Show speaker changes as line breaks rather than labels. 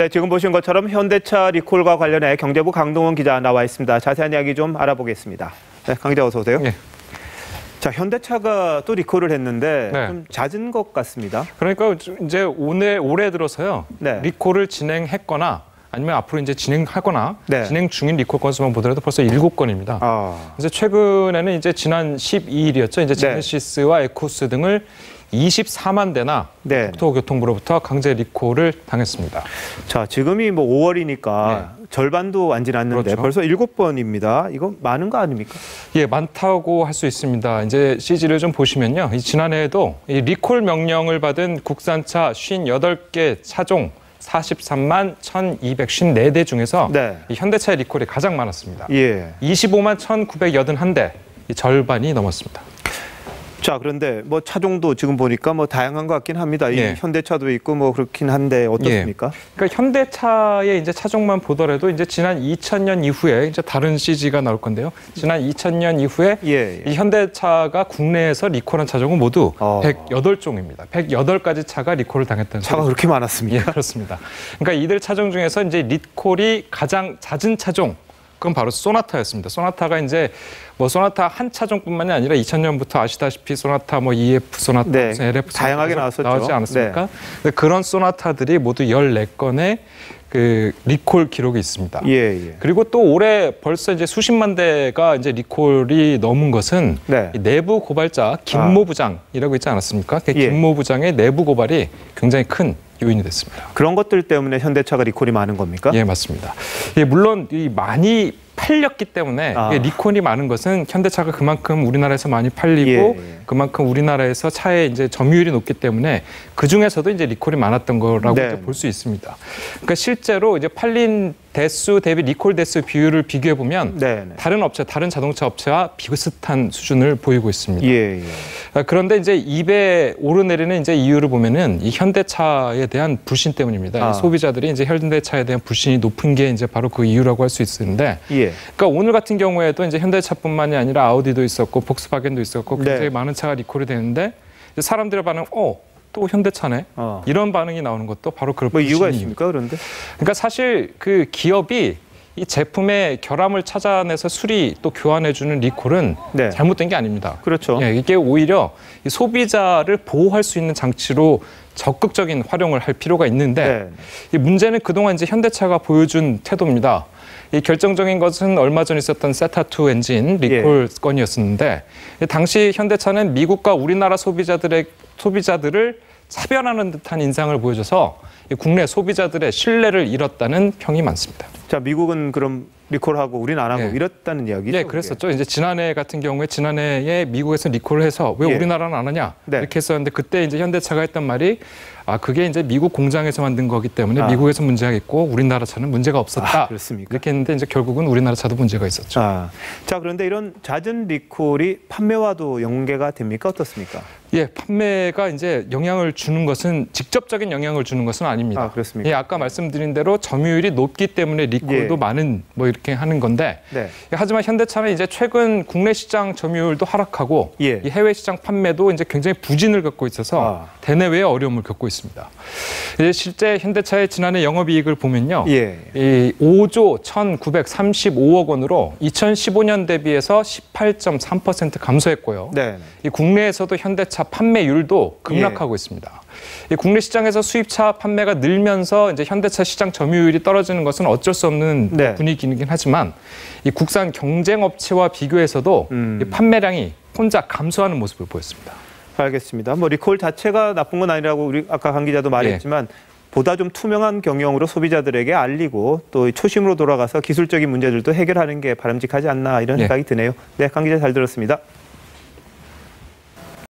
네, 지금 보신 것처럼 현대차 리콜과 관련해 경제부 강동원 기자 나와 있습니다. 자세한 이야기 좀 알아보겠습니다. 네, 강 기자 어서 오세요. 네. 자, 현대차가 또 리콜을 했는데 좀 잦은 것 같습니다.
그러니까 이제 올해 들어서요. 리콜을 진행했거나 아니면 앞으로 이제 진행하거나 진행 중인 리콜 건수만 보더라도 벌써 7건입니다. 이제 최근에는 이제 지난 12일이었죠. 이제 제네시스와 에코스 등을 24만 대나 국토교통부로부터 강제 리콜을 당했습니다.
자, 지금이 뭐 5월이니까 절반도 안 지났는데 벌써 7번입니다. 이거 많은 거 아닙니까?
예, 많다고 할 수 있습니다. 이제 CG를 좀 보시면요. 지난해에도 이 리콜 명령을 받은 국산차 58개 차종 43만 1,254대 중에서 이 현대차의 리콜이 가장 많았습니다. 25만 1,981대, 절반이 넘었습니다.
자, 그런데 뭐 차종도 지금 보니까 뭐 다양한 것 같긴 합니다. 이 현대차도 있고 뭐 그렇긴 한데 어떻습니까?
그러니까 현대차의 이제 차종만 보더라도 이제 지난 2000년 이후에 이제 다른 CG가 나올 건데요. 지난 2000년 이후에 이 현대차가 국내에서 리콜한 차종은 모두 108종입니다. 108가지 차가 리콜을 당했다는
차가 그렇게 많았습니까?
예, 그렇습니다. 그러니까 이들 차종 중에서 이제 리콜이 가장 잦은 차종 그건 바로 소나타였습니다. 소나타가 이제 뭐 소나타 한 차종뿐만이 아니라 2000년부터 아시다시피 소나타 뭐 EF 소나타, LF
다양하게 나왔었죠.
나오지 않았습니까? 근데 그런 소나타들이 모두 14건의 그 리콜 기록이 있습니다. 그리고 또 올해 벌써 이제 수십만 대가 이제 리콜이 넘은 것은 이 내부 고발자 김모 부장이라고 있지 않았습니까? 그 김모 부장의 내부 고발이 굉장히 큰 요인이 됐습니다.
그런 것들 때문에 현대차가 리콜이 많은 겁니까?
예, 맞습니다. 예, 물론 이 많이 팔렸기 때문에 리콜이 많은 것은 현대차가 그만큼 우리나라에서 많이 팔리고 그만큼 우리나라에서 차의 이제 점유율이 높기 때문에 그 중에서도 이제 리콜이 많았던 거라고 볼 수 있습니다. 그러니까 실제로 이제 팔린 대수 대비 리콜 대수 비율을 비교해 보면 다른 업체, 다른 자동차 업체와 비슷한 수준을 보이고 있습니다. 그런데 이제 입에 오르내리는 이제 이유를 보면은 이 현대차에 대한 불신 때문입니다. 소비자들이 이제 현대차에 대한 불신이 높은 게 이제 바로 그 이유라고 할 수 있는데, 그러니까 오늘 같은 경우에도 이제 현대차뿐만이 아니라 아우디도 있었고 복스바겐도 있었고 굉장히 많은 차가 리콜이 되는데 사람들의 반응, 또 현대차네. 이런 반응이 나오는 것도 바로 그런
뭐 이유가 있습니까? 그런데?
그러니까 사실 그 기업이 이 제품의 결함을 찾아내서 수리 또 교환해주는 리콜은 잘못된 게 아닙니다.
그렇죠.
이게 오히려 이 소비자를 보호할 수 있는 장치로 적극적인 활용을 할 필요가 있는데 이 문제는 그동안 이제 현대차가 보여준 태도입니다. 이 결정적인 것은 얼마 전 있었던 세타2 엔진 리콜 건이었었는데 당시 현대차는 미국과 우리나라 소비자들을 차별하는 듯한 인상을 보여줘서 국내 소비자들의 신뢰를 잃었다는 평이 많습니다.
자, 미국은 그럼 리콜하고 우리는 안 하고 이랬다는 이야기죠?
네, 그랬었죠. 이제 지난해 같은 경우에 지난해에 미국에서 리콜을 해서 왜 우리나라는 안 하냐 이렇게 했었는데 그때 이제 현대차가 했던 말이 그게 이제 미국 공장에서 만든 거기 때문에 미국에서 문제가 있고 우리나라 차는 문제가 없었다.
그렇습니까?
이렇게 했는데 이제 결국은 우리나라 차도 문제가 있었죠.
자, 그런데 이런 잦은 리콜이 판매와도 연계가 됩니까? 어떻습니까?
예, 판매가 이제 영향을 주는 것은 직접적인 영향을 주는 것은 아닙니다.
그렇습니까?
예, 아까 말씀드린 대로 점유율이 높기 때문에 리콜도 많은 뭐 이렇게 하는 건데 하지만 현대차는 이제 최근 국내 시장 점유율도 하락하고 이 해외 시장 판매도 이제 굉장히 부진을 겪고 있어서 대내외의 어려움을 겪고 있습니다. 이제 실제 현대차의 지난해 영업이익을 보면요, 이 5조 1,935억 원으로 2015년 대비해서 18.3% 감소했고요. 이 국내에서도 현대차 판매율도 급락하고 있습니다. 이 국내 시장에서 수입차 판매가 늘면서 이제 현대차 시장 점유율이 떨어지는 것은 어쩔 수 없는 분위기이긴 하지만 이 국산 경쟁업체와 비교해서도 이 판매량이 혼자 감소하는 모습을 보였습니다.
알겠습니다. 뭐 리콜 자체가 나쁜 건 아니라고 우리 아까 강 기자도 말했지만 보다 좀 투명한 경영으로 소비자들에게 알리고 또 초심으로 돌아가서 기술적인 문제들도 해결하는 게 바람직하지 않나 이런 생각이 드네요. 네, 강 기자 잘 들었습니다.